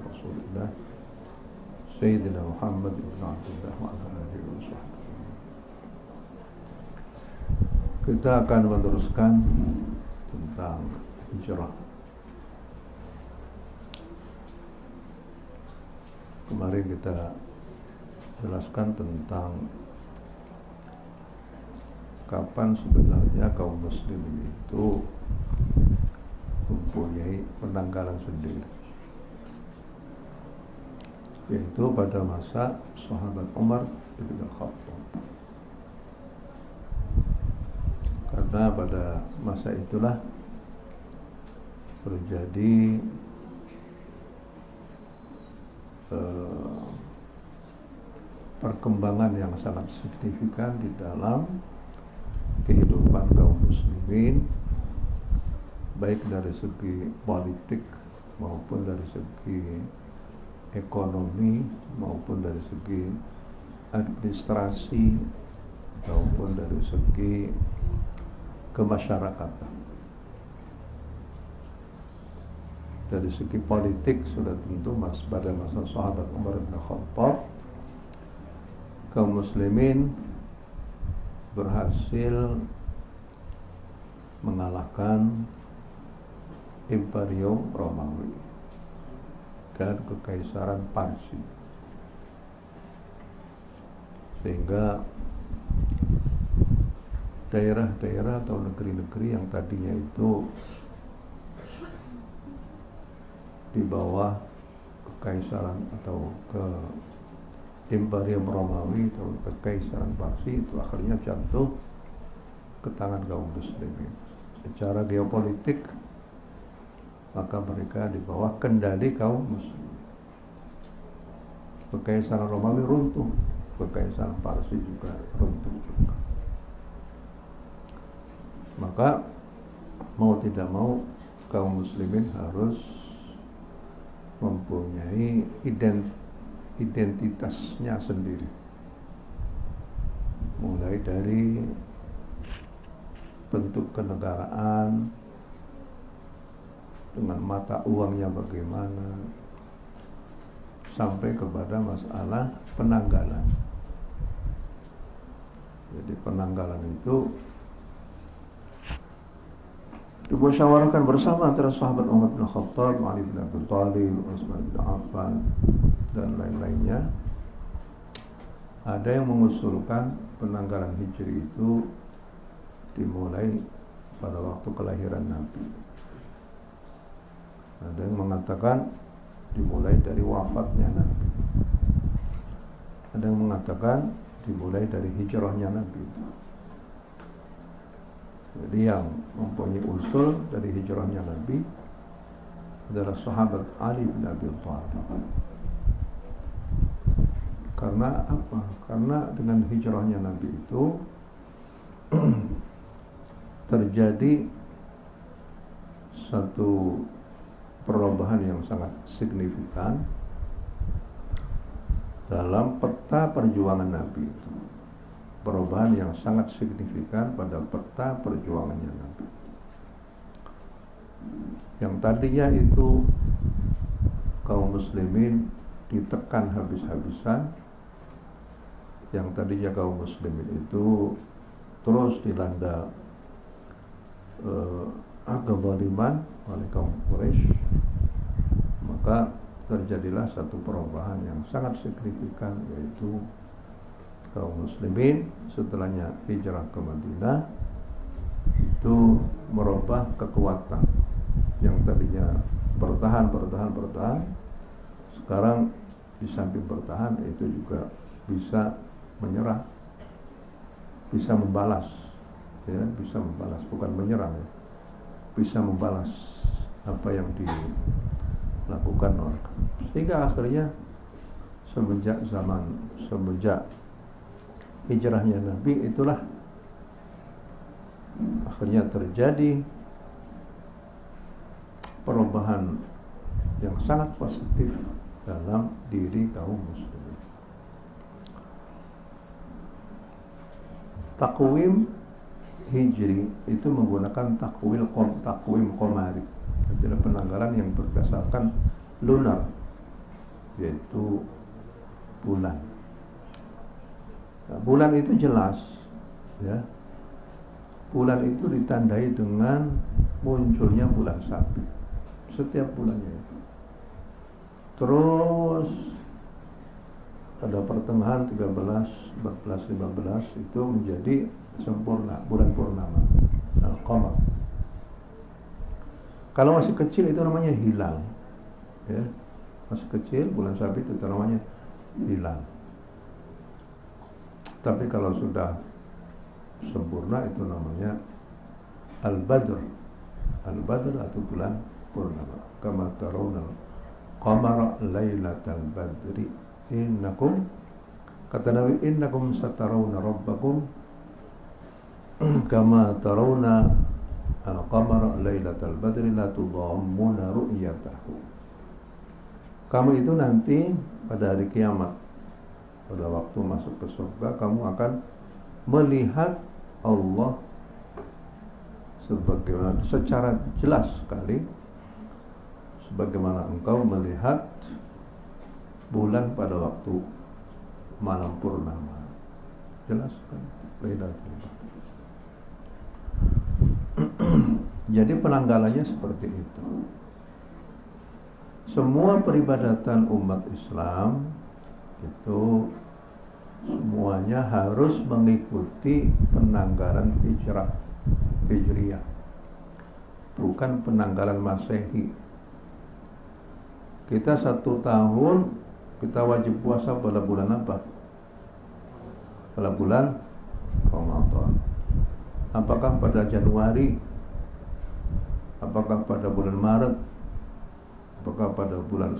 Rasulillah Sayyidina Muhammad ibn Abdullah wa ala alihi wa sahbihi. Kita akan meneruskan tentang hijrah. Kemarin kita jelaskan tentang kapan sebenarnya kaum muslimin itu mempunyai penanggalan sendiri, yaitu pada masa sahabat Umar bin Khattab. Karena pada masa itulah terjadi perkembangan yang sangat signifikan di dalam kehidupan kaum muslimin, baik dari segi politik maupun dari segi ekonomi maupun dari segi administrasi maupun dari segi kemasyarakatan. Dari segi politik sudah tentu pada masa sahabat Umar bin Khattab kaum muslimin berhasil mengalahkan Imperium Romawi dan Kekaisaran Parsi, sehingga daerah-daerah atau negeri-negeri yang tadinya itu di bawah Kekaisaran atau ke Imperium Romawi atau Kekaisaran Parsi itu akhirnya jatuh ke tangan kaum muslimin. Secara geopolitik maka mereka di bawah kendali kaum muslim. Kekaisaran Romawi runtuh, Kekaisaran Parsi juga runtuh juga. Maka mau tidak mau kaum muslimin harus mempunyai identitasnya sendiri, mulai dari bentuk kenegaraan dengan mata uangnya bagaimana, sampai kepada masalah penanggalan. Jadi penanggalan itu dimusyawarahkan bersama antara sahabat Umar bin Khattab, Ali bin Abi Thalib, Utsman bin Affan dan lain-lainnya. Ada yang mengusulkan penanggalan Hijri itu dimulai pada waktu kelahiran Nabi. Ada yang mengatakan dimulai dari wafatnya Nabi. Ada yang mengatakan dimulai dari hijrahnya Nabi. Jadi yang mempunyai usul dari hijrahnya Nabi adalah sahabat Ali bin Abi Thalib. Karena apa? Karena dengan hijrahnya Nabi itu terjadi satu perubahan yang sangat signifikan dalam peta perjuangan Nabi itu. Perubahan yang sangat signifikan pada peta perjuangannya Nabi. Yang tadinya itu kaum muslimin ditekan habis-habisan, yang tadinya kaum muslimin itu terus dilanda kezaliman oleh kaum Quraisy, maka terjadilah satu perubahan yang sangat signifikan, yaitu kaum muslimin setelahnya hijrah ke Madinah itu merubah kekuatan yang tadinya bertahan, sekarang di samping bertahan itu juga bisa menyerah, bisa membalas, ya, bisa membalas, bukan menyerang, ya, bisa membalas apa yang dilakukan oleh, sehingga akhirnya semenjak hijrahnya Nabi itulah akhirnya terjadi perubahan yang sangat positif dalam diri kaum muslimin. Takwim Hijri itu menggunakan takwim qamari, adalah penanggalan yang berdasarkan lunar, yaitu bulan. Nah, bulan itu jelas, ya. Bulan itu ditandai dengan munculnya bulan Sabit setiap bulannya. Terus pada pertengahan 13, 14, 15 itu menjadi sempurna, bulan purnama, al-qamar. Kalau masih kecil itu namanya hilal, ya. Masih kecil bulan Sabit itu namanya hilal. Tapi kalau sudah sempurna itu namanya al-badr. Al-badr atau bulan purnama. Kama tarawna qamara lailatal badri innakum, kata Nabi, innakum satarawna rabbakum kama tarawna al-qamara lailatal badri la tudammuna ru'yatahu. Kamu itu nanti pada hari kiamat, pada waktu masuk ke surga, kamu akan melihat Allah sebagaimana, secara jelas sekali, sebagaimana engkau melihat bulan pada waktu malam purnama. Jelas kan? Jadi penanggalannya seperti itu. Semua peribadatan umat Islam itu semuanya harus mengikuti penanggalan Hijriyah, bukan penanggalan Masehi. Kita 1 tahun kita wajib puasa pada bulan apa? Pada bulan Ramadan. Apakah pada Januari? Apakah pada bulan Maret? Apakah pada bulan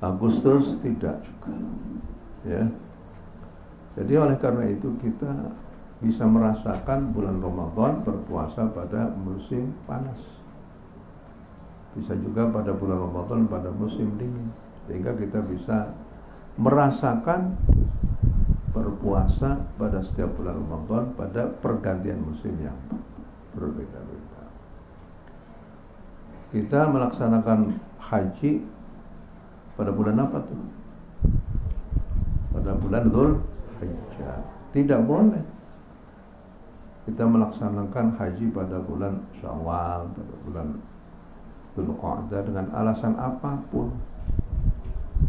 Agustus? Tidak juga, ya. Jadi oleh karena itu kita bisa merasakan bulan Ramadan berpuasa pada musim panas, bisa juga pada bulan Ramadan pada musim dingin, sehingga kita bisa merasakan berpuasa pada setiap bulan Ramadan pada pergantian musim yang berbeda-beda. Kita melaksanakan haji pada bulan apa tuh? Pada bulan Dzulhijjah. Tidak boleh kita melaksanakan haji pada bulan Syawal, pada bulan Dzulqa'dah dengan alasan apapun.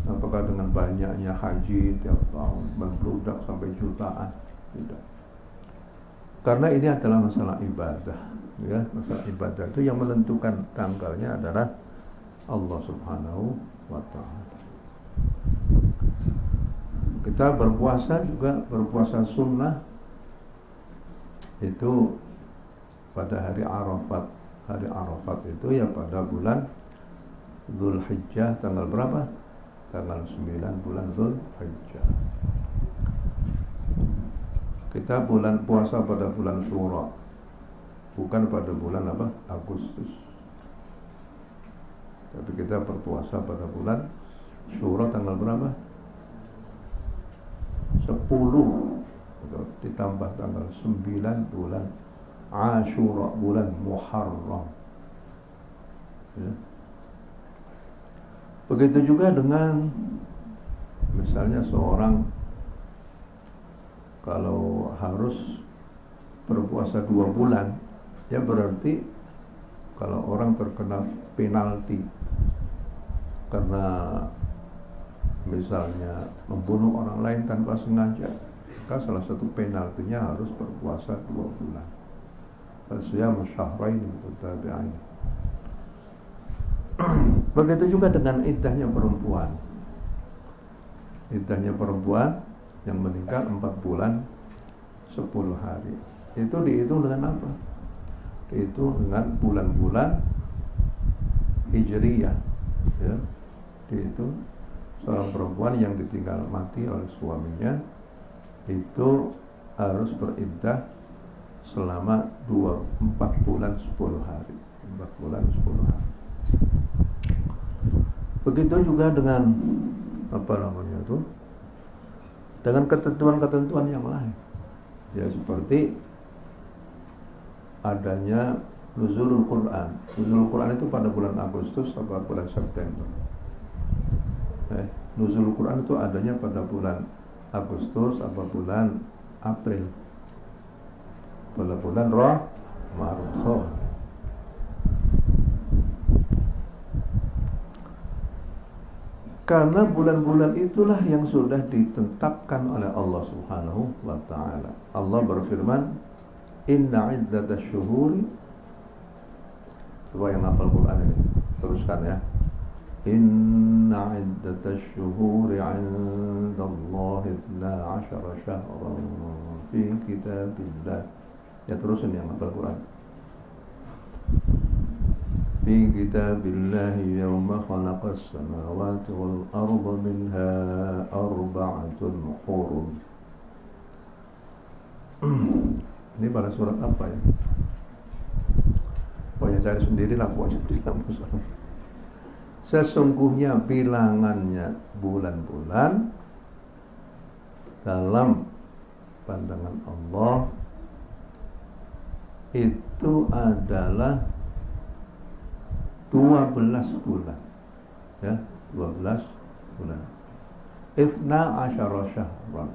Apakah dengan banyaknya haji tiap tahun membludak sampai jutaan? Tidak. Karena ini adalah masalah ibadah, ya. Masalah ibadah itu yang menentukan tanggalnya adalah Allah Subhanahu wa ta'ala. Kita berpuasa juga, berpuasa sunnah itu pada hari Arafat. Hari Arafat itu ya pada bulan Dzulhijjah, tanggal berapa? Tanggal 9 bulan Dzulhijjah. Kita puasa pada bulan Syura, bukan pada bulan apa? Agustus. Tapi kita berpuasa pada bulan Syura tanggal berapa? 10 ditambah tanggal 9 bulan Ashura, bulan Muharram, ya. Begitu juga dengan misalnya seorang kalau harus berpuasa 2 bulan, ya berarti kalau orang terkena penalti karena misalnya membunuh orang lain tanpa sengaja, maka salah satu penaltinya harus berpuasa 2 bulan. Fasyamu syahrain mutatabi'ain. Begitu juga dengan iddahnya perempuan. Iddahnya perempuan yang meninggal 4 bulan 10 hari. Itu dihitung dengan apa? Dihitung dengan bulan-bulan Hijriyah, ya. Dihitung seorang perempuan yang ditinggal mati oleh suaminya itu harus beriddah selama 4 bulan 10 hari. 4 bulan 10 hari. Begitu juga dengan apa namanya itu, dengan ketentuan-ketentuan yang lain, ya, seperti adanya nuzulul Quran. Nuzulul Quran itu pada bulan Agustus atau bulan September. Nuzul Quran itu adanya pada bulan Agustus atau bulan April, pada bulan Ramadan. Karena bulan-bulan itulah yang sudah ditetapkan oleh Allah Subhanahu wa ta'ala. Allah berfirman, Inna iddatash syuhuri. Coba yang hafal Quran ini teruskan ya. Inna iddatash syuhuri 'indallahi 12 syahran fi kitabillah. Ya terusin yang hafal Quran. Fi kitabillahi yawma khalaqas samawati wal arda minha arba'atun hurum. Ini pada surat apa ya? Pokoknya cari sendirilah, pokoknya tidak masalah. Sesungguhnya bilangannya bulan-bulan dalam pandangan Allah itu adalah 12 bulan, ya, 12 bulan. Ithna asyara syahran.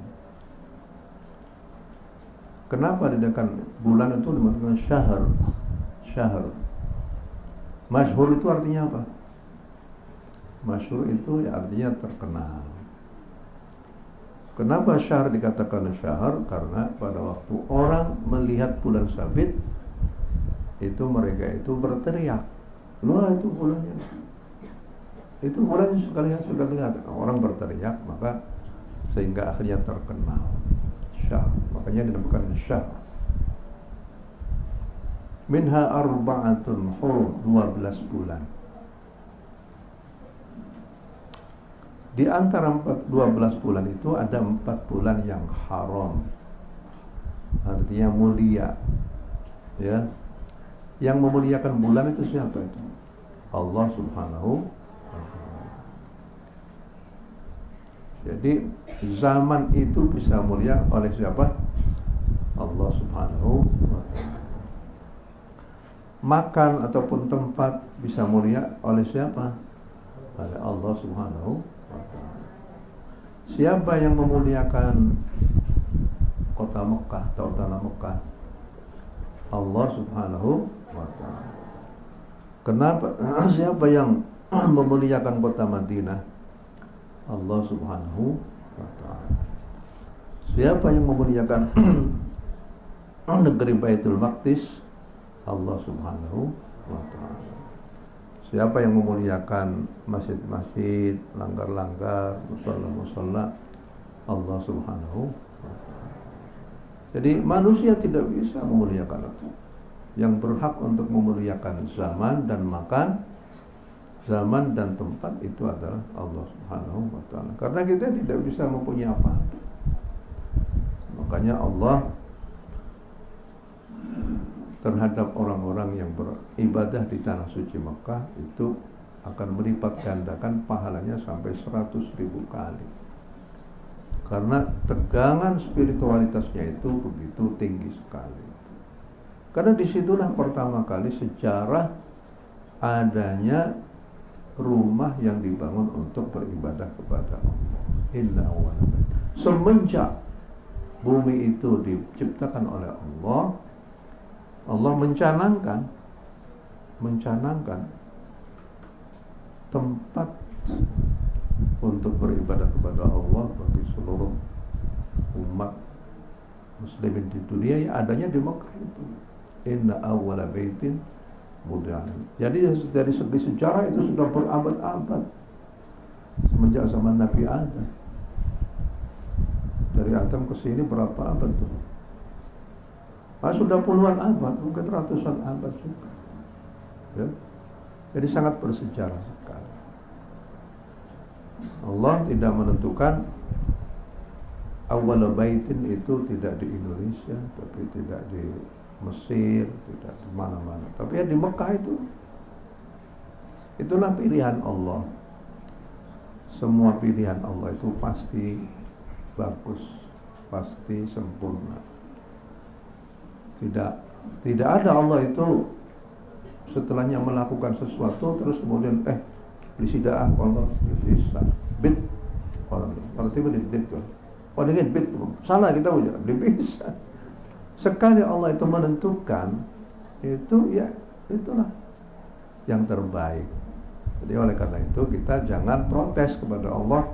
Kenapa dikatakan bulan itu dimaksudkan syahr? Syahr. Masyhur itu artinya apa? Masyhur itu ya artinya terkenal. Kenapa syahr dikatakan syahr? Karena pada waktu orang melihat bulan sabit itu mereka itu berteriak, wah itu bulannya, itu bulan sekalian sudah kelihatan. Orang berteriak, maka sehingga akhirnya terkenal syahr, makanya dinamakan syahr. Minha arba'atun hurum, 12 bulan. Di antara 12 bulan itu ada 4 bulan yang haram, artinya mulia, ya. Yang memuliakan bulan itu siapa itu? Allah Subhanahu wa ta'ala. Jadi zaman itu bisa mulia oleh siapa? Allah Subhanahu wa ta'ala. Makan ataupun tempat bisa mulia oleh siapa? Oleh Allah Subhanahu wa ta'ala. Siapa yang memuliakan kota Mekah atau tanah Mekah? Allah Subhanahu wa ta'ala. Kenapa? Siapa yang memuliakan kota Madinah? Allah Subhanahu wa ta'ala. Siapa yang memuliakan negeri Baitul Maqdis? Allah Subhanahu wa ta'ala. Siapa yang memuliakan masjid-masjid, langgar-langgar, musalla-musalla? Allah Subhanahu wa ta'ala. Jadi manusia tidak bisa memuliakan itu. Yang berhak untuk memuliakan zaman dan makan, zaman dan tempat itu adalah Allah Subhanahu wa ta'ala. Karena kita tidak bisa mempunyai apa-apa. Makanya Allah terhadap orang-orang yang beribadah di tanah suci Mekah itu akan melipat gandakan pahalanya sampai 100.000 kali. Karena tegangan spiritualitasnya itu begitu tinggi sekali. Karena disitulah pertama kali sejarah adanya rumah yang dibangun untuk beribadah kepada Allah. Inna awwala bait. Semenjak bumi itu diciptakan oleh Allah, Allah mencanangkan tempat untuk beribadah kepada Allah bagi seluruh umat muslimin di dunia yang adanya di Mekah itu. Inna awwala baitin wudi'a. Jadi dari segi sejarah itu sudah berabad-abad semenjak zaman Nabi Adam. Dari Adam ke sini berapa abad tuh? Sudah puluhan abad, mungkin ratusan abad juga. Ya. Jadi sangat bersejarah sekali. Allah tidak menentukan awal baitin itu tidak di Indonesia, tapi tidak di Mesir, tidak di mana-mana. Tapi ya di Mekah itu. Itulah pilihan Allah. Semua pilihan Allah itu pasti bagus, pasti sempurna. Tidak ada Allah itu setelahnya melakukan sesuatu terus kemudian bisa. bit, kalau tiba di bit tuh, kalau dengan bit salah kita ujar, bisa. Sekali Allah itu menentukan, itu ya itulah yang terbaik. Jadi oleh karena itu kita jangan protes kepada Allah.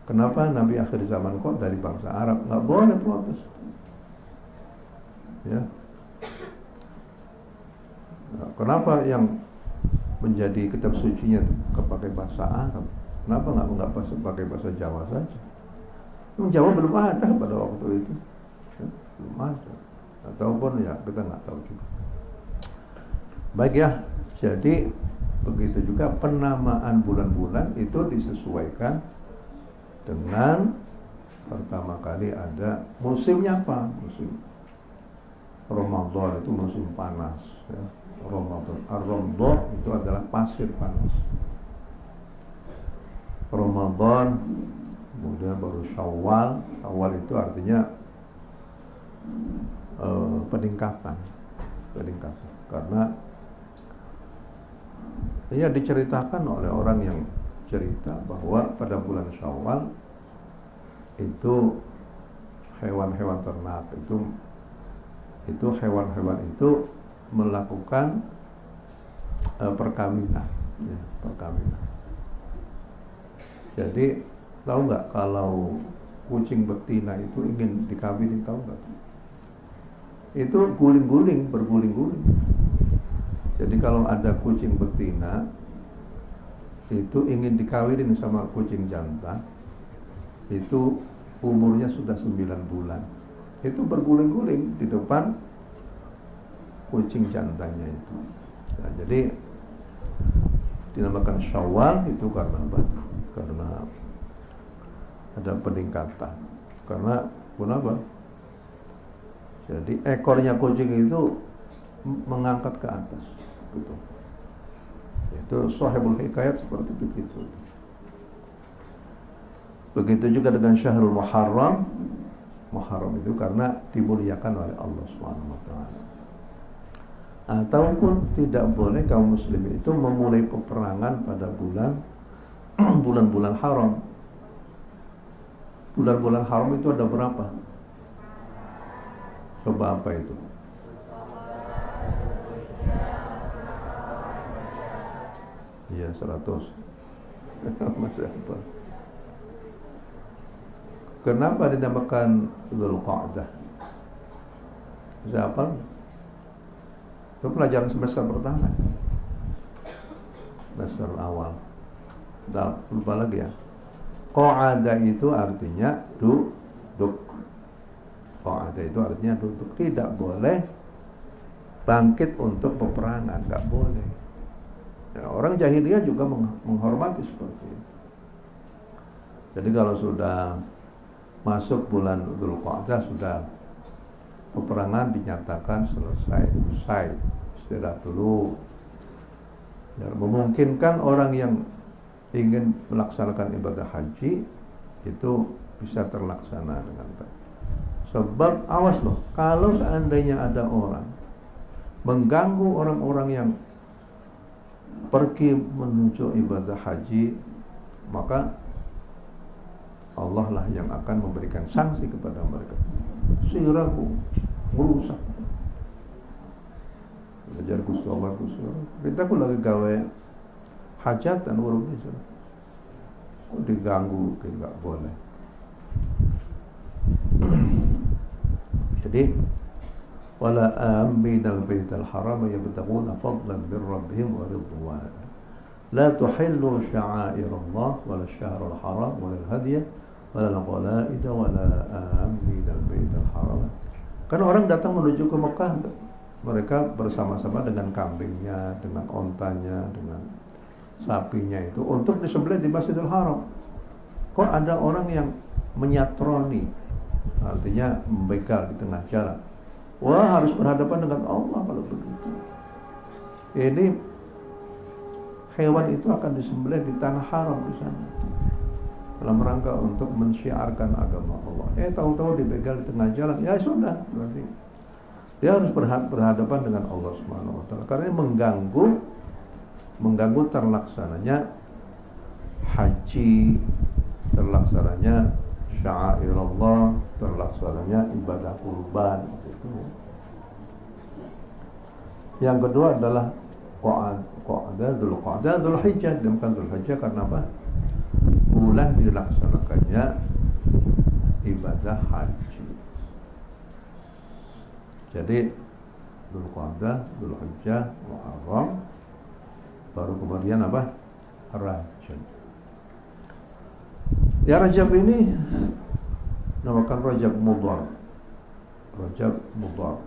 Kenapa Nabi akhir zaman kok dari bangsa Arab? Nggak boleh protes. Ya. Nah, kenapa yang menjadi kitab sucinya itu pakai bahasa Arab? Kenapa nggak pakai bahasa Jawa saja? Jawa belum ada pada waktu itu, ya, belum ada. Ataupun ya kita nggak tahu juga. Baik ya, jadi begitu juga penamaan bulan-bulan itu disesuaikan dengan pertama kali ada musimnya apa? Musim Ramadan itu musim panas, ya. Ramadan, Ar-Ramdan itu adalah pasir panas. Ramadan, kemudian baru Syawal. Syawal itu artinya peningkatan, karena ia diceritakan oleh orang yang cerita bahwa pada bulan Syawal itu hewan-hewan ternak itu hewan-hewan itu melakukan perkawinan, ya, perkawinan. Jadi tahu nggak kalau kucing betina itu ingin dikawinin, tahu nggak? Itu berguling-guling. Jadi kalau ada kucing betina itu ingin dikawinin sama kucing jantan, itu umurnya sudah 9 bulan. Itu berguling-guling di depan kucing jantannya itu. Nah, jadi dinamakan Syawal itu karena apa? Karena ada peningkatan. Karena kenapa? Jadi ekornya kucing itu mengangkat ke atas, gitu. Itu Sahibul Hikayat seperti begitu. Begitu juga dengan Syahrul Muharram. Muharram itu karena dimuliakan oleh Allah Subhanahu wa taala. Ataupun tidak boleh kaum muslimin itu memulai peperangan pada bulan-bulan haram. Bulan-bulan haram itu ada berapa? Coba apa itu? Iya, 100. Masih apa? Kenapa dinamakan Dzulqa'dah? Siapa? Itu pelajaran semester pertama, semester awal. Dah lupa lagi ya. Qa'ada itu artinya duduk. Qa'ada itu artinya duduk. Tidak boleh bangkit untuk peperangan, nggak boleh. Ya, orang jahiliyah juga menghormati seperti itu. Jadi kalau sudah masuk bulan Dzulqa'dah, sudah peperangan dinyatakan selesai, istirahat dulu. Ya, memungkinkan orang yang ingin melaksanakan ibadah haji itu bisa terlaksana dengan baik. Sebab awas loh, kalau seandainya ada orang mengganggu orang-orang yang pergi menuju ibadah haji, maka Allah lah yang akan memberikan sanksi kepada mereka. Siraku merusak. Belajar Gusti Allah. Kita aku lagi gawe hajatan urung bisa. Diganggu, nggak boleh. Jadi wala aminal baital haram yabtaguna fadlan min rabbihim wa ridwana. La tuhillu sya'airallah wala syahrul haram wala al-hadiyah wala al-qalaida wala aminal baital haram. Karena orang datang menuju ke Mekah, mereka bersama-sama dengan kambingnya, dengan ontanya, dengan sapinya itu untuk disembelih di Masjidil Haram. Kok ada orang yang menyatroni, artinya membegal di tengah jalan? Wah, harus berhadapan dengan Allah kalau begitu. Ini hewan itu akan disembelih di tanah haram di sana, dalam rangka untuk mensyiarkan agama Allah. Tahu-tahu dibegal di tengah jalan, ya sudah, berarti dia harus berhadapan dengan Allah Subhanahu wa taala, karena mengganggu terlaksananya haji terlaksananya sya'airallah, terlaksananya ibadah kurban itu. Yang kedua adalah Dzulhijjah, bukan Dzulhijjah karena apa? Bulan dilaksanakannya ibadah haji. Jadi Dzulqa'dah, Dzulhijjah, Muharram, baru kemudian apa? Rajab. Ya, Rajab ini namakan Rajab Mudhar. Rajab Mudhar.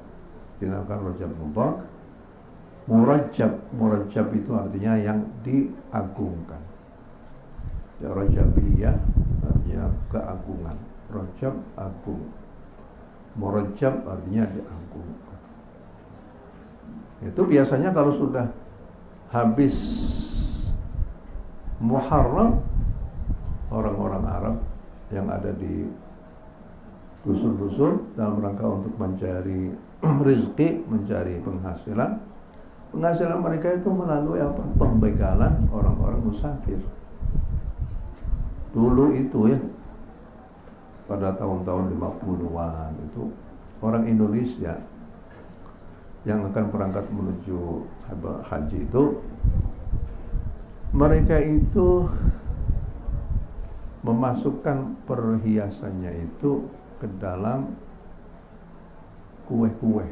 Dinamakan Rajab Mudhar. Murajjab itu artinya yang diagungkan. Ya, Rajabiyah artinya keagungan. Rajab agung. Murajjab artinya diagungkan. Itu biasanya kalau sudah habis Muharram, orang-orang Arab yang ada di dusun-dusun dalam rangka untuk mencari rezeki, mencari penghasilan mereka itu melalui apa? Pembegalan orang-orang musafir. Dulu itu ya, pada tahun-tahun 50-an itu orang Indonesia yang akan berangkat menuju haji itu, mereka itu memasukkan perhiasannya itu ke dalam kue-kue,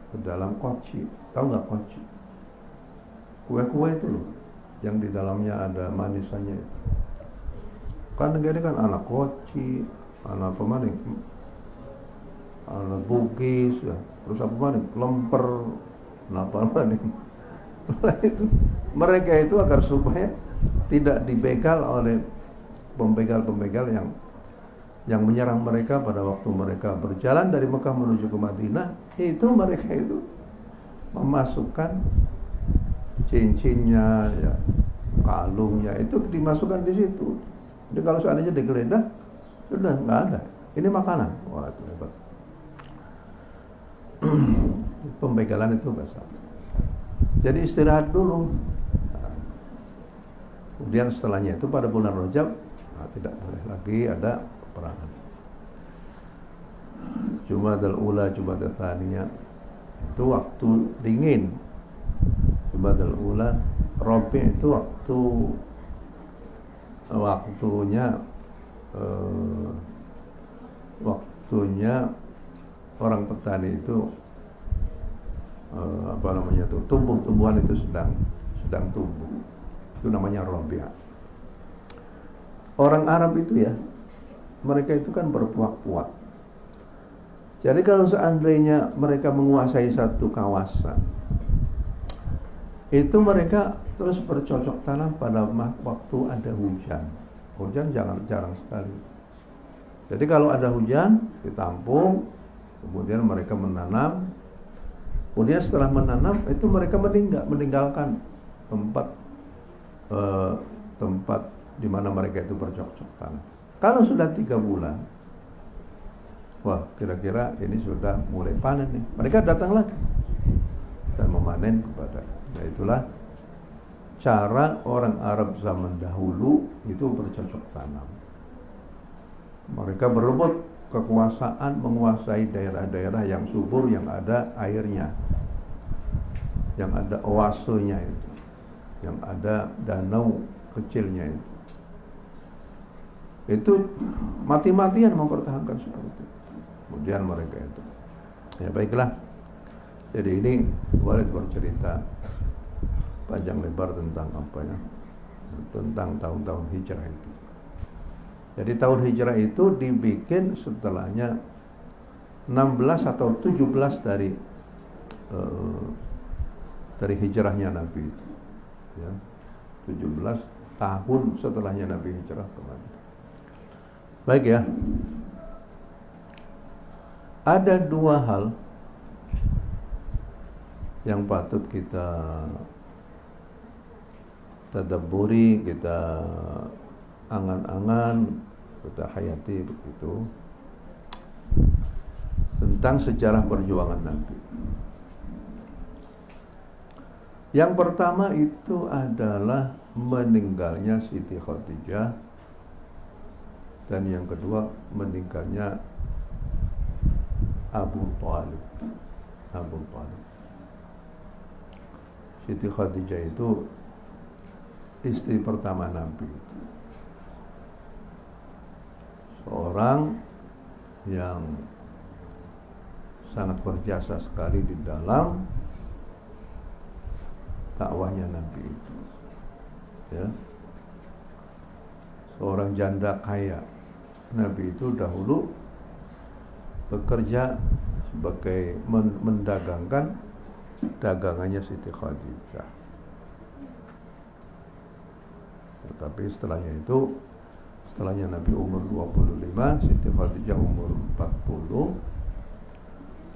ke dalam koci. Tahu nggak koci? Kue-kue itu loh, yang di dalamnya ada manisannya itu. Kan ini kan anak koci, anak apa maning, anak bugis ya, terus apa maning, lemper, apa maning. Itu mereka itu agar supaya tidak dibegal oleh pembegal-pembegal yang menyerang mereka pada waktu mereka berjalan dari Mekah menuju ke Madinah. Itu mereka itu memasukkan cincinnya, ya, kalungnya itu dimasukkan di situ. Jadi kalau seandainya digeledah, sudah nggak ada. Ini makanan. Wah, itu hebat. Pembegalan itu besar. Jadi istirahat dulu. Kemudian setelahnya itu pada bulan Rajab, tidak boleh lagi ada peperangan. Jumadal Ula, Jumadal Tsaniyah itu waktu dingin. Jumadal Ula, Rabi' itu waktunya orang petani itu tumbuh-tumbuhan itu sedang tumbuh. Itu namanya Rabi'. Orang Arab itu ya, mereka itu kan berpuak-puak. Jadi kalau seandainya mereka menguasai satu kawasan, itu mereka terus bercocok tanam pada waktu ada hujan. Hujan jarang sekali. Jadi kalau ada hujan, ditampung, kemudian mereka menanam. Kemudian setelah menanam, itu mereka meninggalkan tempat di mana mereka itu bercocok tanam. Kalau sudah 3 bulan, wah, kira-kira ini sudah mulai panen nih. Mereka datang lagi dan memanen kepada. Nah, itulah cara orang Arab zaman dahulu itu bercocok tanam. Mereka berebut kekuasaan menguasai daerah-daerah yang subur, yang ada airnya, yang ada oasenya itu, yang ada danau kecilnya itu. Itu mati-matian mempertahankan seperti itu. Kemudian mereka itu, ya baiklah. Jadi ini Walid bercerita panjang lebar tentang apa ya, tentang tahun-tahun hijrah itu. Jadi tahun hijrah itu dibikin setelahnya 16 atau 17 dari hijrahnya Nabi itu, ya, 17 tahun setelahnya Nabi hijrah ke Madinah. Baik ya, ada 2 hal yang patut kita tadabburi, kita angan-angan, kita hayati begitu, tentang sejarah perjuangan Nabi. Yang pertama itu adalah meninggalnya Siti Khadijah dan yang kedua meninggalnya Abu Thalib. Siti Khadijah itu istri pertama Nabi, seorang yang sangat berjasa sekali di dalam dakwahnya Nabi itu, ya. Seorang janda kaya. Nabi itu dahulu bekerja sebagai mendagangkan dagangannya Siti Khadijah. Tetapi setelahnya Nabi umur 25, Siti Khadijah umur 40.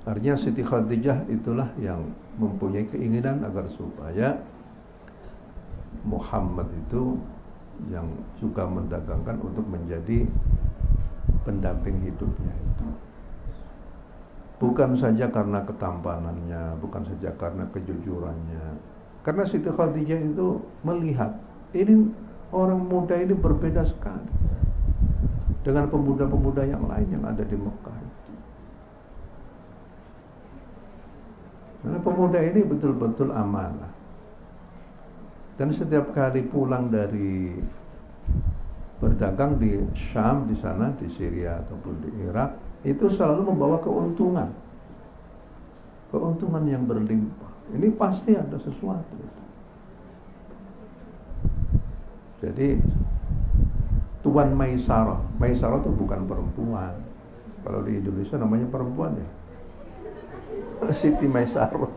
Artinya Siti Khadijah itulah yang mempunyai keinginan agar supaya Muhammad itu yang suka mendagangkan untuk menjadi pendamping hidupnya itu. Bukan saja karena ketampanannya, bukan saja karena kejujurannya. Karena Siti Khadijah itu melihat ini orang muda ini berbeda sekali dengan pemuda-pemuda yang lain yang ada di Mekah itu. Karena pemuda ini betul-betul amanah. Dan setiap kali pulang dari berdagang di Syam, di sana, di Syria ataupun di Irak, itu selalu membawa keuntungan yang berlimpah. Ini pasti ada sesuatu. Jadi Tuan Maisarah itu bukan perempuan. Kalau di Indonesia namanya perempuan ya, Siti Maisarah.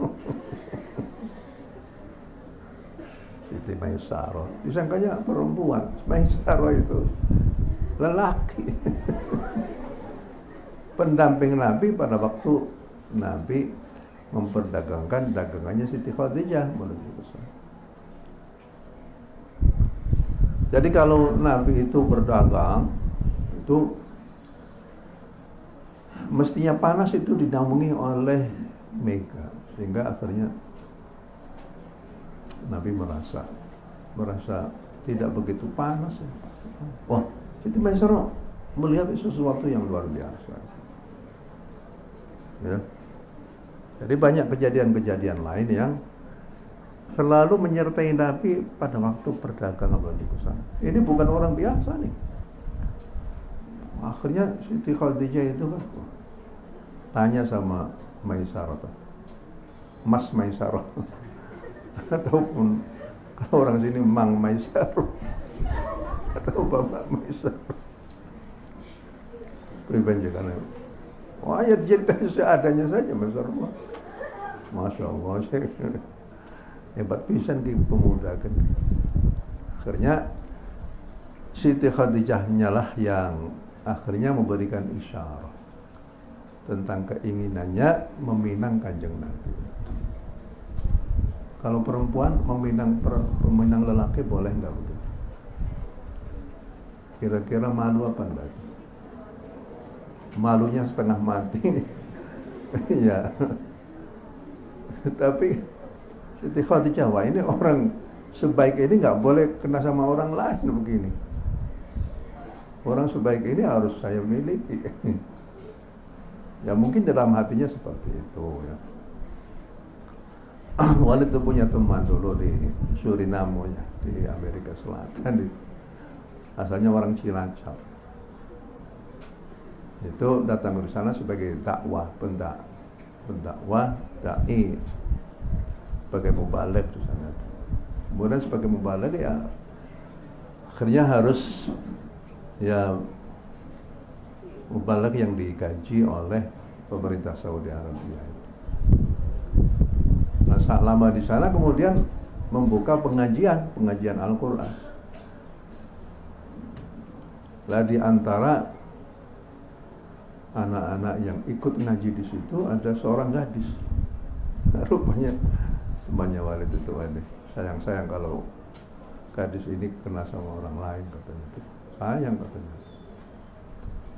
Siti Maisarah disangkanya perempuan. Maisarah itu lelaki. Pendamping Nabi pada waktu Nabi memperdagangkan dagangannya Siti Khadijah menuju ke sana. Jadi kalau Nabi itu berdagang, itu mestinya panas itu dinaungi oleh Mega, sehingga akhirnya Nabi merasa tidak begitu panas ya. Wah, Siti Maisarah melihat sesuatu yang luar biasa. Ya. Jadi banyak kejadian-kejadian lain yang selalu menyertai Nabi pada waktu perdagangan di sana. Ini bukan orang biasa nih. Akhirnya Siti Khadijah itu kan tanya sama Maisarah, Mas Maisarah, ataupun kalau orang sini Mang Maisarah atau Bapak Maisarah. Pribadi karena wah ya cerita seadanya saja Maisarah. Masya Allah, hebat pisan di pemuda kan. Akhirnya Siti Khadijah lah yang akhirnya memberikan isyarat tentang keinginannya meminang Kanjeng Nabi. Kalau perempuan meminang lelaki boleh nggak begitu? Kira-kira malu apa enggak? Malunya setengah mati. Ya. Tapi Siti Khadijah, wah ini orang sebaik ini nggak boleh kena sama orang lain begini. Orang sebaik ini harus saya miliki. Ya mungkin dalam hatinya seperti itu ya. Walid itu punya teman dulu di Suriname ya, di Amerika Selatan itu. Asalnya orang Cilacap. Itu datang ke sana sebagai pendakwah, dai, sebagai mubaligh di sana. Kemudian sebagai mubaligh ya akhirnya harus ya mubaligh yang digaji oleh pemerintah Saudi Arabia. Nah, saat lama di sana kemudian membuka pengajian Al-Quran. Lah di antara anak-anak yang ikut ngaji di situ ada seorang gadis. Nah, rupanya temannya Walid itu sayang kalau gadis ini kena sama orang lain katanya itu. Sayang katanya.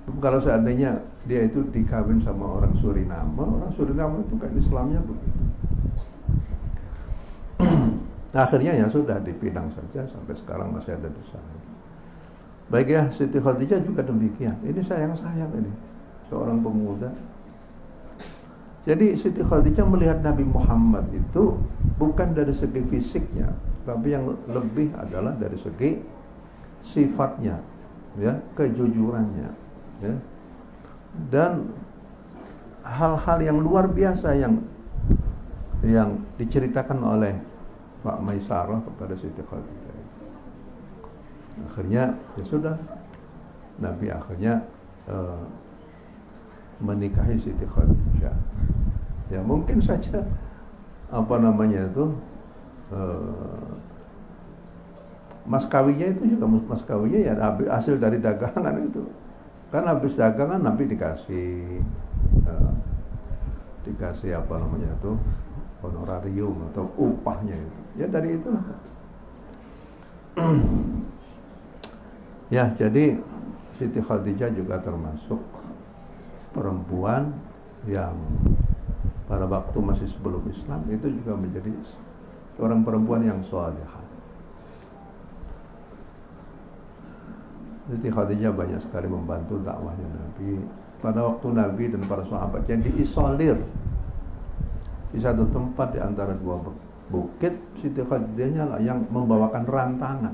Kalau seandainya dia itu dikawin sama orang Suriname itu kan Islamnya begitu. Akhirnya ya sudah dipinang saja sampai sekarang masih ada di sana. Baik ya, Siti Khadijah juga demikian. Ini sayang-sayang ini, seorang pemuda. Jadi Siti Khadijah melihat Nabi Muhammad itu bukan dari segi fisiknya, tapi yang lebih adalah dari segi sifatnya, ya, kejujurannya, ya, dan hal-hal yang luar biasa yang diceritakan oleh Pak Maisarah kepada Siti Khadijah. Akhirnya ya sudah, Nabi akhirnya menikahi Siti Khadijah. Ya mungkin saja mas kawinnya itu juga mas kawinnya ya hasil dari dagangan itu. Kan habis dagangan Nabi dikasih honorarium atau upahnya itu. Ya dari itulah. Ya, jadi Siti Khadijah juga termasuk perempuan yang pada waktu masih sebelum Islam itu juga menjadi seorang perempuan yang salihah. Siti Khadijah banyak sekali membantu dakwahnya Nabi. Pada waktu Nabi dan para sahabatnya diisolir di satu tempat di antara dua bukit, Siti Khadijahnya lah yang membawakan rantangan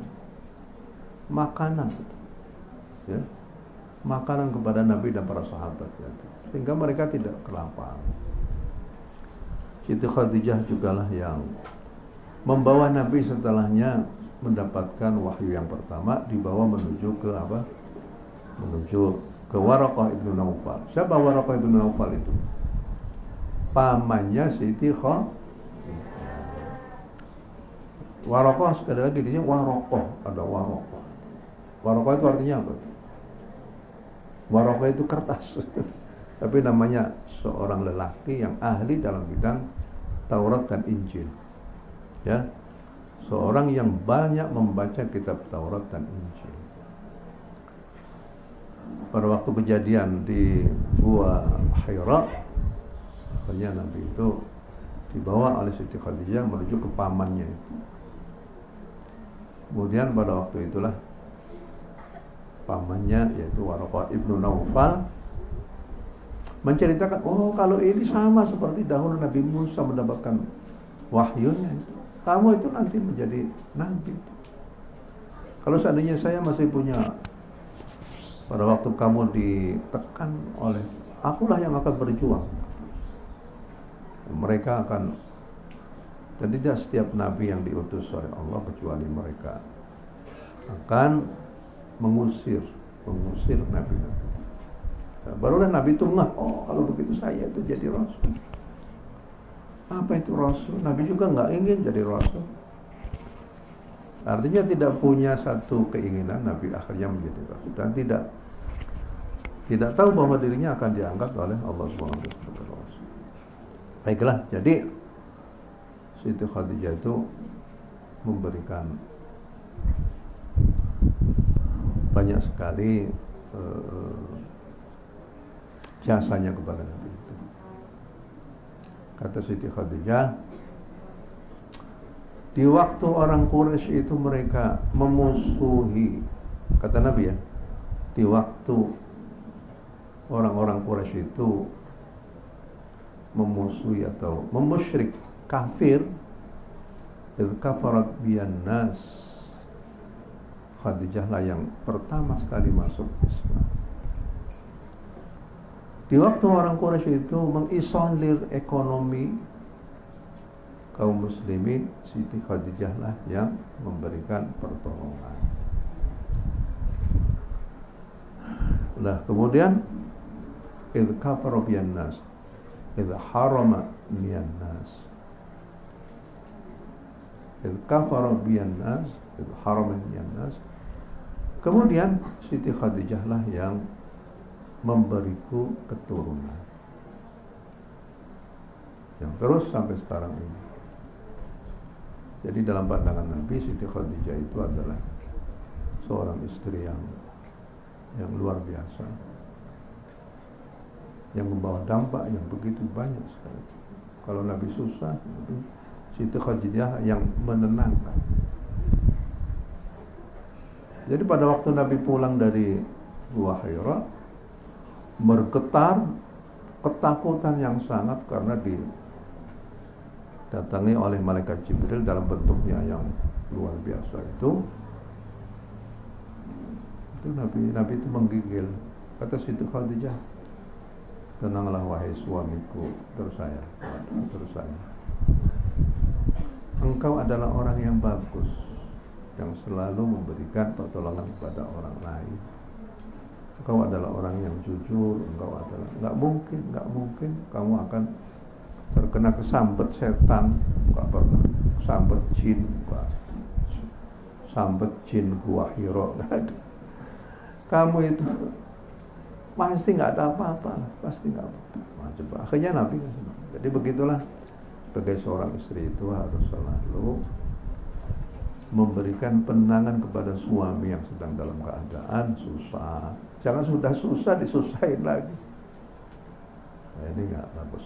makanan, ya, makanan kepada Nabi dan para sahabat, ya, sehingga mereka tidak kelaparan. Siti Khadijah jugalah yang membawa Nabi setelahnya mendapatkan wahyu yang pertama, dibawa menuju ke apa? Menuju ke Waraqah ibnu Naufal. Siapa Waraqah ibnu Naufal itu? Pamannya Siti Khadijah. Waraqah sekali lagi di sini Waraqah, ada Waraqah. Waraqah itu artinya apa? Waraqah itu kertas. Tapi namanya seorang lelaki yang ahli dalam bidang Taurat dan Injil. Ya. Seorang yang banyak membaca kitab Taurat dan Injil. Pada waktu kejadian di Gua Hira, akhirnya Nabi itu dibawa oleh Siti Khadijah menuju ke pamannya itu. Kemudian pada waktu itulah pamannya yaitu Waraqah ibnu Naufal menceritakan, oh kalau ini sama seperti dahulu Nabi Musa mendapatkan wahyunya, kamu itu nanti menjadi nabi. Kalau seandainya saya masih punya, pada waktu kamu ditekan oleh, akulah yang akan berjuang. Mereka akan, dan tidak setiap nabi yang diutus oleh Allah kecuali mereka akan mengusir nabi-nabi. Nah, barulah Nabi itu oh kalau begitu saya itu jadi Rasul. Apa itu Rasul? Nabi juga nggak ingin jadi Rasul. Artinya tidak punya satu keinginan Nabi akhirnya menjadi Rasul dan tidak tahu bahwa dirinya akan diangkat oleh Allah SWT. Baiklah, jadi Siti Khadijah itu memberikan banyak sekali jasanya kepada Nabi itu. Kata Siti Khadijah, di waktu orang Quraisy itu mereka memusuhi, kata Nabi ya, di waktu orang-orang Quraisy itu memusuhi atau memusyrik kafir, kafarat biyan nas, Khadijah lah yang pertama sekali masuk Islam. Di waktu orang Quraisy itu mengisolir ekonomi kaum muslimin, Siti Khadijah lah yang memberikan pertolongan. Nah, kemudian idh kafara biyan nas, idh harama biyan nas, idh kafara biyan nas, idh harama biyan nas. Kemudian Siti Khadijah lah yang memberiku keturunan yang terus sampai sekarang ini. Jadi dalam pandangan Nabi, Siti Khadijah itu adalah seorang istri yang luar biasa, yang membawa dampak yang begitu banyak sekali. Kalau Nabi susah, Siti Khadijah yang menenangkan. Jadi pada waktu Nabi pulang dari Gua Hira, bergetar ketakutan yang sangat karena didatangi oleh malaikat Jibril dalam bentuknya yang luar biasa. Itu Nabi itu menggigil. Kata Siti Khadijah, tenanglah wahai suamiku tersayang, engkau adalah orang yang bagus, yang selalu memberikan pertolongan kepada orang lain. Engkau adalah orang yang jujur, engkau adalah, nggak mungkin kamu akan terkena kesambet setan, nggak pernah, kesambet jin Gua Hira, nggak ada. Kamu itu pasti nggak ada apa-apa, pasti nggak apa-apa. Nah, coba akhirnya Nabi kan senang. Jadi begitulah, sebagai seorang istri itu harus selalu memberikan penenangan kepada suami yang sedang dalam keadaan susah. Jangan sudah susah disusahin lagi. Nah, ini nggak bagus.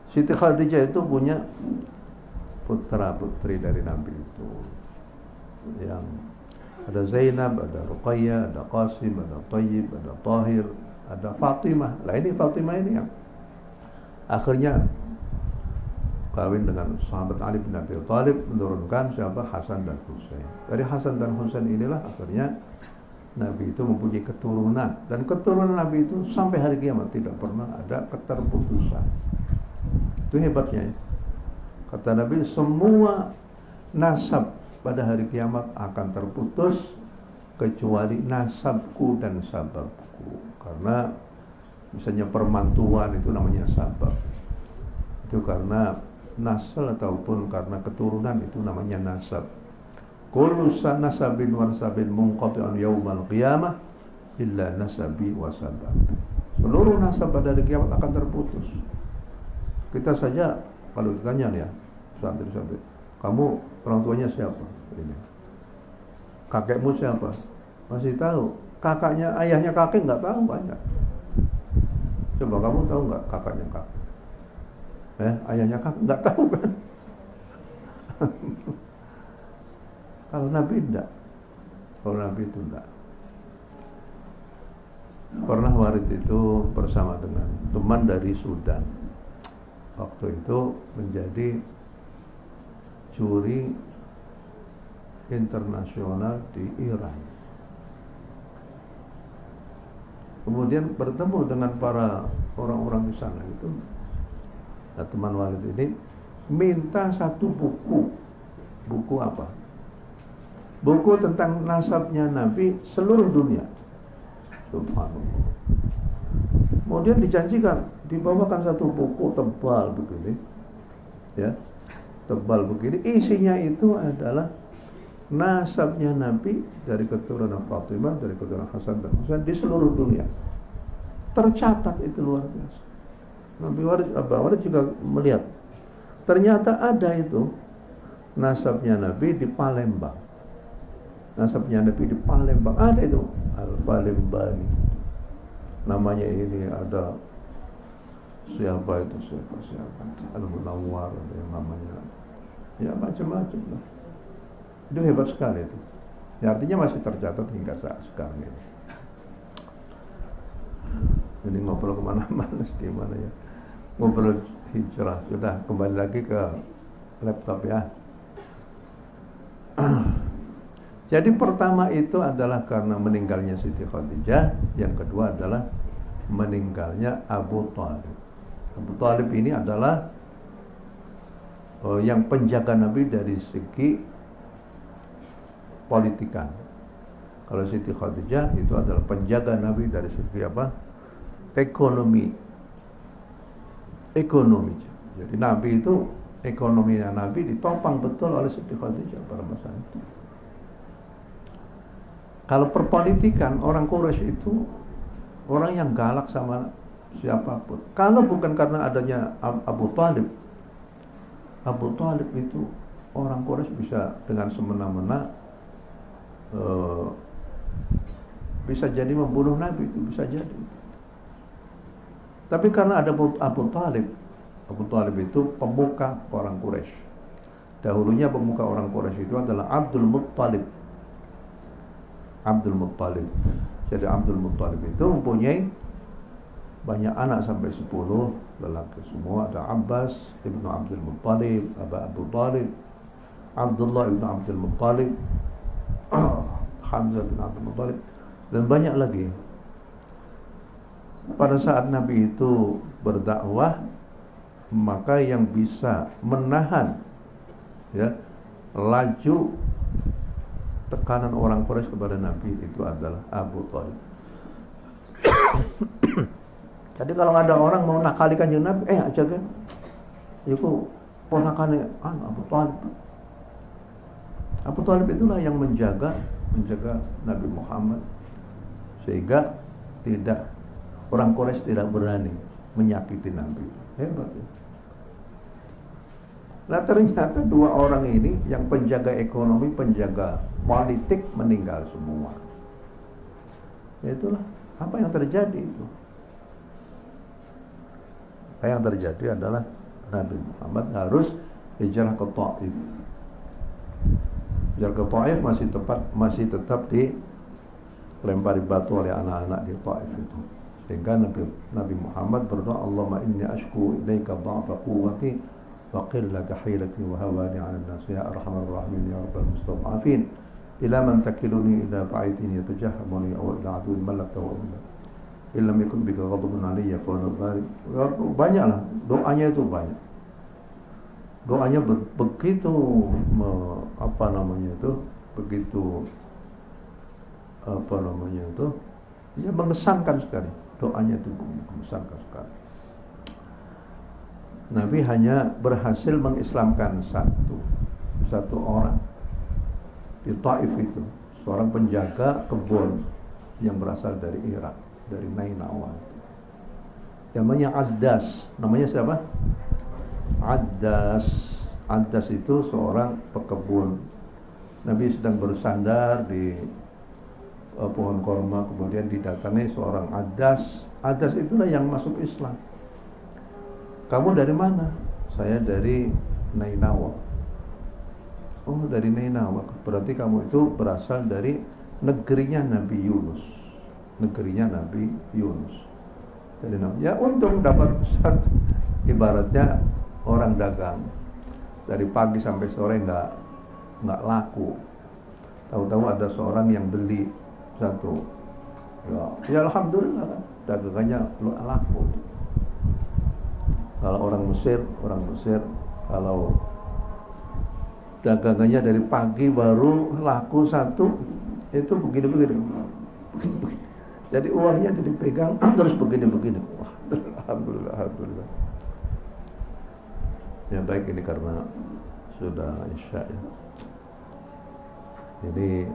Siti Khadijah itu punya putra-putri dari Nabi itu, yang ada Zainab, ada Ruqayyah, ada Qasim, ada Thayyib, ada Tahir, ada Fatimah. Lah ini Fatimah ini yang akhirnya kawin dengan sahabat Ali bin Abi Thalib, menurunkan siapa? Hasan dan Husain. Dari Hasan dan Husain inilah akhirnya Nabi itu mempunyai keturunan, dan keturunan Nabi itu sampai hari kiamat tidak pernah ada keterputusan. Itu hebatnya ya. Kata Nabi, semua nasab pada hari kiamat akan terputus kecuali nasabku dan sababku. Karena misalnya permantuan itu namanya sabab. Itu karena nasal ataupun karena keturunan itu namanya nasab. Kullu nasabin warsabin munqati'un yaumal qiyamah illa nasabi wa sabab. Seluruh nasab pada hari kiamat akan terputus. Kita saja kalau ditanya nih ya, santri-santri, kamu orang tuanya siapa? Ini. Kakekmu siapa? Masih tahu. Kakaknya, ayahnya kakek nggak tahu banyak. Coba kamu tahu nggak kakaknya kakek? Ayahnya kakek nggak tahu kan? Kalau Nabi enggak. Kalau Nabi itu enggak. Pernah Walid itu bersama dengan teman dari Sudan. Waktu itu menjadi juri internasional di Iran. Kemudian bertemu dengan para orang-orang di sana itu. Nah, teman Walid ini minta satu buku. Buku apa? Buku tentang nasabnya Nabi seluruh dunia. Subhanallah. Kemudian dijanjikan dibawakan satu buku tebal begini, ya, tebal begini. Isinya itu adalah nasabnya Nabi dari keturunan Fatimah, dari keturunan Hasan dan Husain di seluruh dunia. Tercatat, itu luar biasa. Nabi Walid juga melihat. Ternyata ada itu nasabnya Nabi di Palembang. Nasabnya Nabi di Palembang ada itu, Al-Palembani. Namanya ini ada siapa Al-Munawwar, ada yang namanya, ya macam-macam lah. Itu hebat sekali itu. Ya, artinya masih tercatat hingga saat sekarang ini. Jadi ngobrol kemana-mana, gimana ya? Ngobrol hijrah. Sudah, kembali lagi ke laptop ya. Jadi pertama itu adalah karena meninggalnya Siti Khadijah, yang kedua adalah meninggalnya Abu Thalib. Abu Thalib ini adalah yang penjaga Nabi dari segi politikan. Kalau Siti Khadijah itu adalah penjaga Nabi dari segi apa? Ekonomi. Jadi Nabi itu, ekonominya Nabi ditopang betul oleh Siti Khadijah pada masa itu. Kalau perpolitikan, orang Quraisy itu orang yang galak sama siapapun. Kalau bukan karena adanya Abu Thalib itu orang Quraisy bisa dengan semena-mena bisa jadi membunuh Nabi, itu bisa jadi. Tapi karena ada Abu Thalib itu pemuka orang Quraisy. Dahulunya pemuka orang Quraisy itu adalah Abdul Muttalib. Abdul Muttalib. Jadi Abdul Muttalib itu mempunyai banyak anak sampai 10 lelaki semua. Ada Abbas ibnu Abdul Muttalib, Abu Talib, Abdullah ibnu Abdul Muttalib, Hamzah bin Abdul Muttalib, dan banyak lagi. Pada saat Nabi itu berdakwah, maka yang bisa menahan ya laju tekanan orang Quraisy kepada Nabi itu adalah Abu Talib. Jadi kalau ada orang mau nakali kanjeng Nabi, aja kan, itu ponakannya Abu Talib. Abu Talib itulah yang menjaga Nabi Muhammad, sehingga orang Quraisy tidak berani menyakiti Nabi. Hebat ya. Nah ternyata dua orang ini yang penjaga ekonomi, penjaga politik meninggal semua. Itulah apa yang terjadi itu. Apa yang terjadi adalah Nabi Muhammad harus hijrah ke Taif. Hijrah ke Taif masih tetap dilempari batu oleh anak-anak di Taif itu. Sehingga Nabi Muhammad berdoa, Allahumma inni ashku ilaika dha'fa quwwati wa qillata hilati wa hawani 'ala an-nas ya arhamar rahimin ya rabbal mustad'afin ila man takiluni ila ba'itin yatajahhamuni aw ila aduwwin malaktahu illa yakun bika ghadabun 'alayya fa nabari. Banyaklah doanya itu banyak. Doanya begitu ya mengesankan sekali. Doanya itu mengesankan sekali. Nabi hanya berhasil mengislamkan satu orang di Taif itu, seorang penjaga kebun yang berasal dari Irak, dari Nainawa. Namanya Addas. Namanya siapa? Addas itu seorang pekebun. Nabi sedang bersandar di pohon korma, kemudian didatangi seorang Addas. Addas itulah yang masuk Islam. Kamu dari mana? Saya dari Nainawa. Oh, dari Nainawa. Berarti kamu itu berasal dari negerinya Nabi Yunus. Negerinya Nabi Yunus. Jadi ya untung dapat satu, ibaratnya orang dagang dari pagi sampai sore nggak laku. Tahu-tahu ada seorang yang beli satu. Ya alhamdulillah kan, dagangannya laku. Kalau orang Mesir kalau dagangannya dari pagi baru laku satu, itu begini. Jadi uangnya jadi pegang terus begini. Wah, alhamdulillah. Ya baik, ini karena sudah Isya ya. Jadi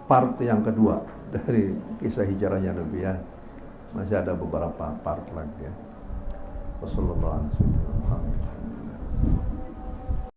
part yang kedua dari kisah hijrahnya Nabi ya. Masih ada beberapa part lagi ya. Wassalamualaikum warahmatullahi wabarakatuh.